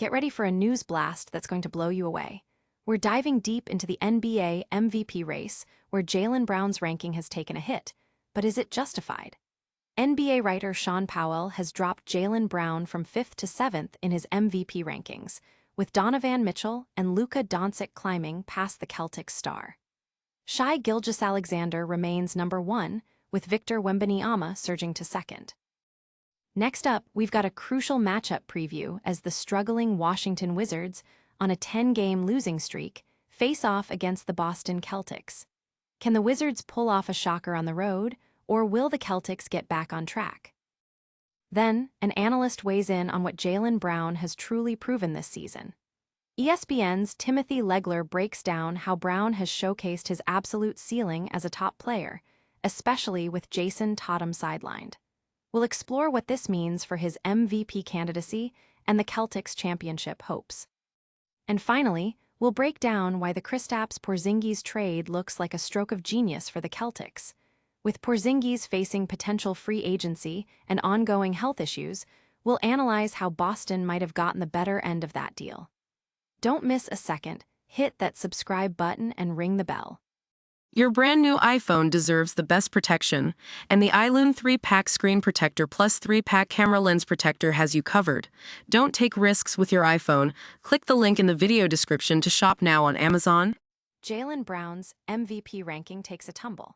Get ready for a news blast that's going to blow you away. We're diving deep into the NBA MVP race, where Jaylen Brown's ranking has taken a hit. But is it justified? NBA writer Sean Powell has dropped Jaylen Brown from 5th to 7th in his MVP rankings, with Donovan Mitchell and Luka Doncic climbing past the Celtics star. Gilgeous-Alexander remains number 1, with Victor Wembanyama surging to 2nd. Next up, we've got a crucial matchup preview as the struggling Washington Wizards, on a 10-game losing streak, face off against the Boston Celtics. Can the Wizards pull off a shocker on the road, or will the Celtics get back on track? Then, an analyst weighs in on what Jaylen Brown has truly proven this season. ESPN's Timothy Legler breaks down how Brown has showcased his absolute ceiling as a top player, especially with Jason Tatum sidelined. We'll explore what this means for his MVP candidacy and the Celtics' championship hopes. And finally, we'll break down why the Kristaps Porzingis trade looks like a stroke of genius for the Celtics. With Porzingis facing potential free agency and ongoing health issues, we'll analyze how Boston might have gotten the better end of that deal. Don't miss a second, hit that subscribe button and ring the bell. Your brand new iPhone deserves the best protection, and the iLume 3-Pack Screen Protector Plus 3-Pack Camera Lens Protector has you covered. Don't take risks with your iPhone. Click the link in the video description to shop now on Amazon. Jaylen Brown's MVP ranking takes a tumble.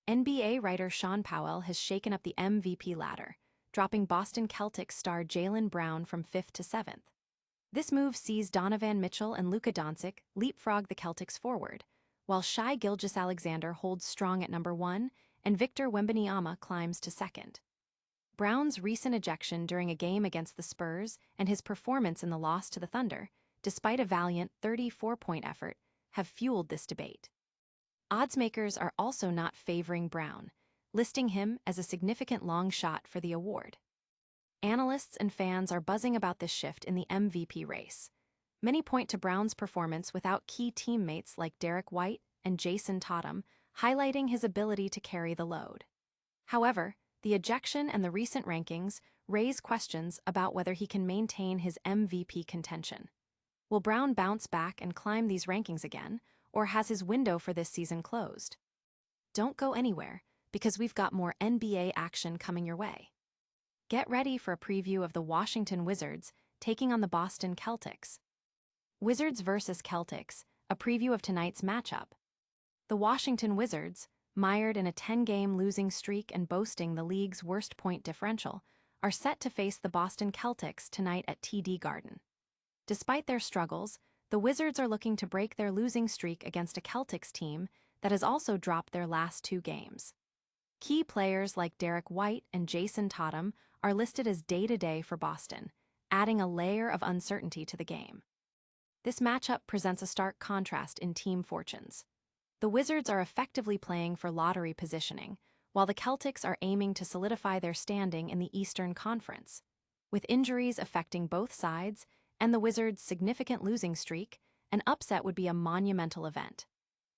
NBA writer Sean Powell has shaken up the MVP ladder, dropping Boston Celtics star Jaylen Brown from 5th to 7th. This move sees Donovan Mitchell and Luka Doncic leapfrog the Celtics forward, while Gilgeous-Alexander holds strong at number 1 and Victor Wembanyama climbs to 2nd. Brown's recent ejection during a game against the Spurs and his performance in the loss to the Thunder, despite a valiant 34-point effort, have fueled this debate. Oddsmakers are also not favoring Brown, listing him as a significant long shot for the award. Analysts and fans are buzzing about this shift in the MVP race. Many point to Brown's performance without key teammates like Derek White and Jason Tatum, highlighting his ability to carry the load. However, the ejection and the recent rankings raise questions about whether he can maintain his MVP contention. Will Brown bounce back and climb these rankings again, or has his window for this season closed? Don't go anywhere, because we've got more NBA action coming your way. Get ready for a preview of the Washington Wizards taking on the Boston Celtics. Wizards vs. Celtics, a preview of tonight's matchup. The Washington Wizards, mired in a 10-game losing streak and boasting the league's worst point differential, are set to face the Boston Celtics tonight at TD Garden. Despite their struggles, the Wizards are looking to break their losing streak against a Celtics team that has also dropped their last 2 games. Key players like Derek White and Jason Tatum are listed as day-to-day for Boston, adding a layer of uncertainty to the game. This matchup presents a stark contrast in team fortunes. The Wizards are effectively playing for lottery positioning, while the Celtics are aiming to solidify their standing in the Eastern Conference. With injuries affecting both sides and the Wizards' significant losing streak, an upset would be a monumental event.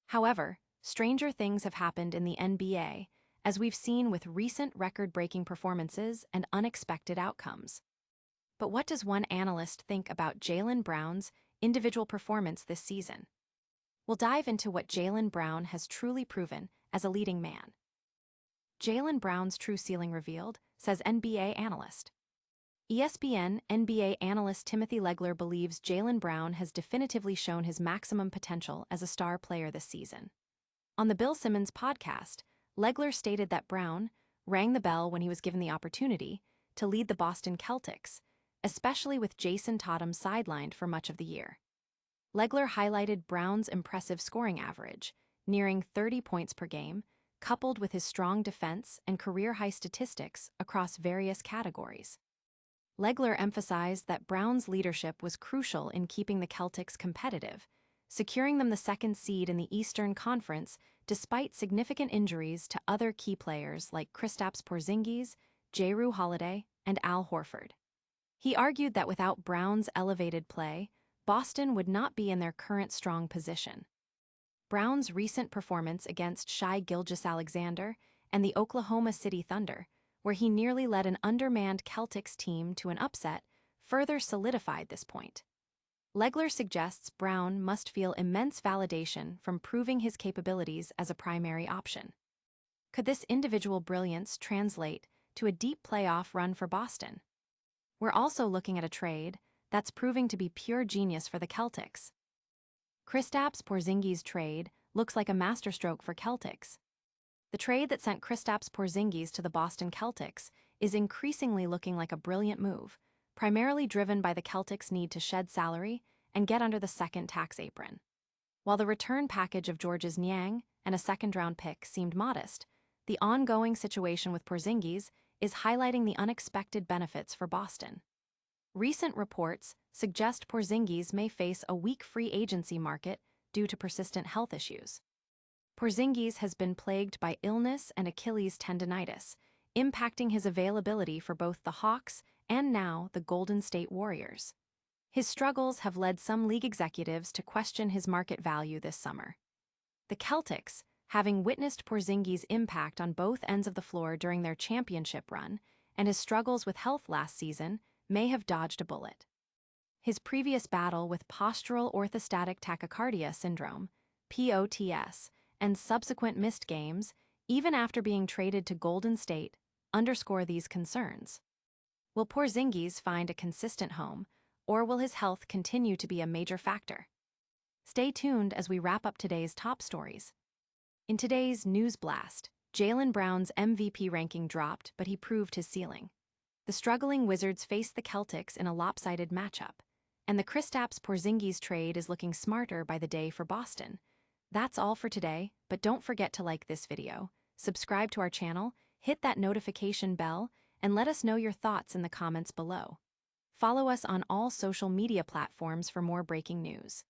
However, stranger things have happened in the NBA, as we've seen with recent record-breaking performances and unexpected outcomes. But what does one analyst think about Jaylen Brown's individual performance this season? We'll dive into what Jaylen Brown has truly proven as a leading man. Jaylen Brown's true ceiling revealed, says NBA analyst. ESPN NBA analyst Timothy Legler believes Jaylen Brown has definitively shown his maximum potential as a star player this season. On the Bill Simmons podcast, Legler stated that Brown rang the bell when he was given the opportunity to lead the Boston Celtics, especially with Jason Tatum sidelined for much of the year. Legler highlighted Brown's impressive scoring average, nearing 30 points per game, coupled with his strong defense and career-high statistics across various categories. Legler emphasized that Brown's leadership was crucial in keeping the Celtics competitive, securing them the 2nd seed in the Eastern Conference despite significant injuries to other key players like Kristaps Porzingis, Jrue Holiday, and Al Horford. He argued that without Brown's elevated play, Boston would not be in their current strong position. Brown's recent performance against Gilgeous-Alexander and the Oklahoma City Thunder, where he nearly led an undermanned Celtics team to an upset, further solidified this point. Legler suggests Brown must feel immense validation from proving his capabilities as a primary option. Could this individual brilliance translate to a deep playoff run for Boston? We're also looking at a trade that's proving to be pure genius for the Celtics. Kristaps Porzingis' trade looks like a masterstroke for Celtics. The trade that sent Kristaps Porzingis to the Boston Celtics is increasingly looking like a brilliant move, primarily driven by the Celtics' need to shed salary and get under the second tax apron. While the return package of Georges Niang and a second-round pick seemed modest, the ongoing situation with Porzingis is highlighting the unexpected benefits for Boston. Recent reports suggest Porzingis may face a weak free agency market due to persistent health issues. Porzingis has been plagued by illness and Achilles tendonitis, impacting his availability for both the Hawks and now the Golden State Warriors. His struggles have led some league executives to question his market value this summer. The Celtics, having witnessed Porzingis' impact on both ends of the floor during their championship run and his struggles with health last season, may have dodged a bullet. His previous battle with postural orthostatic tachycardia syndrome, POTS, and subsequent missed games, even after being traded to Golden State, underscore these concerns. Will Porzingis find a consistent home, or will his health continue to be a major factor? Stay tuned as we wrap up today's top stories. In today's News Blast, Jaylen Brown's MVP ranking dropped, but he proved his ceiling. The struggling Wizards face the Celtics in a lopsided matchup, and the Kristaps Porzingis trade is looking smarter by the day for Boston. That's all for today, but don't forget to like this video, subscribe to our channel, hit that notification bell, and let us know your thoughts in the comments below. Follow us on all social media platforms for more breaking news.